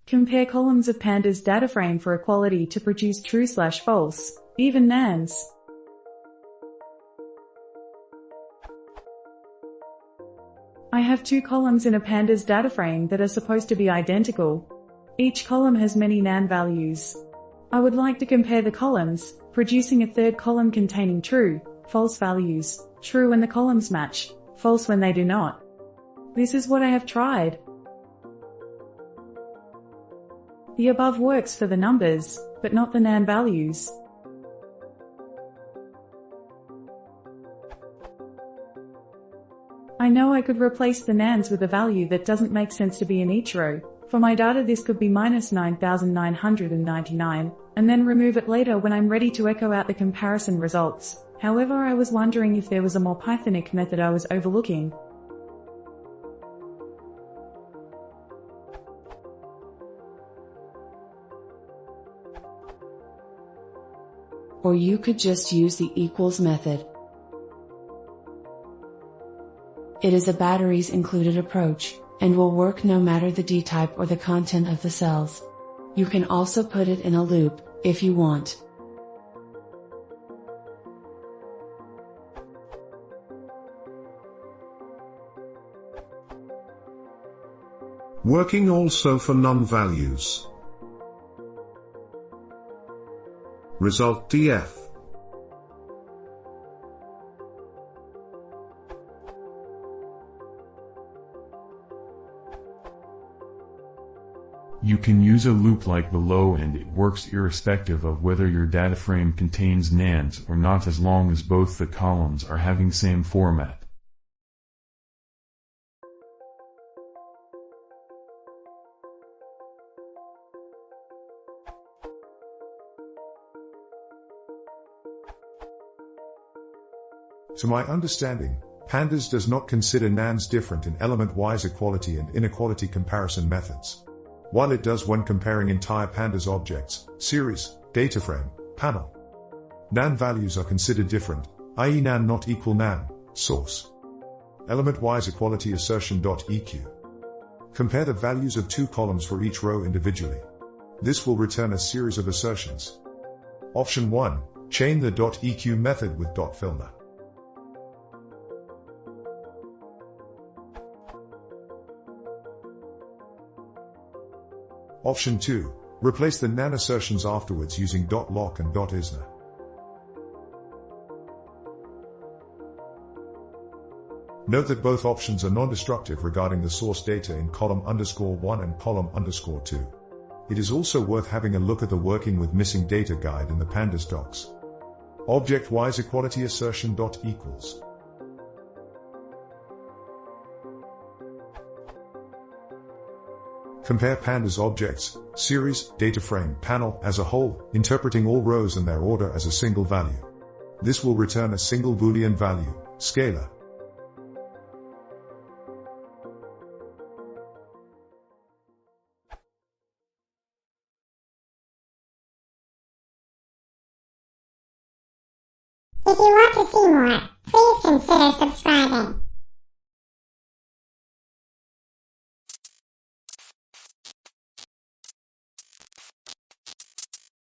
Compare columns of Pandas dataframe for equality to produce true/false, even NaNs. I have two columns in a Pandas dataframe that are supposed to be identical. Each column has many NaN values. I would like to compare the columns, producing a third column containing true, false values, true when the columns match, false when they do not. This is what I have tried. The above works for the numbers, but not the NaN values. I know I could replace the NaNs with a value that doesn't make sense to be in each row. For my data this could be -9,999, and then remove it later when I'm ready to echo out the comparison results. However, I was wondering if there was a more Pythonic method I was overlooking. Or you could just use the equals method. It is a batteries included approach, and will work no matter the d-type or the content of the cells. You can also put it in a loop, if you want. Working also for non-values. Result df. You can use a loop like below and it works irrespective of whether your data frame contains NaNs or not, as long as both the columns are having same format. To my understanding, Pandas does not consider NaNs different in element-wise equality and inequality comparison methods. While it does when comparing entire Pandas objects, series, dataframe, panel. NaN values are considered different, i.e. NaN not equal NaN, source. Element-wise equality assertion.eq. Compare the values of two columns for each row individually. This will return a series of assertions. Option 1, chain the .eq method with .filter. Option 2, replace the NaN assertions afterwards using .lock and .isna. Note that both options are non-destructive regarding the source data in column _1 and column _2. It is also worth having a look at the working with missing data guide in the Pandas docs. Object-wise equality assertion equals. Compare Pandas objects, series, dataframe, panel as a whole, interpreting all rows and their order as a single value. This will return a single Boolean value, scalar. If you want to see more, please consider subscribing.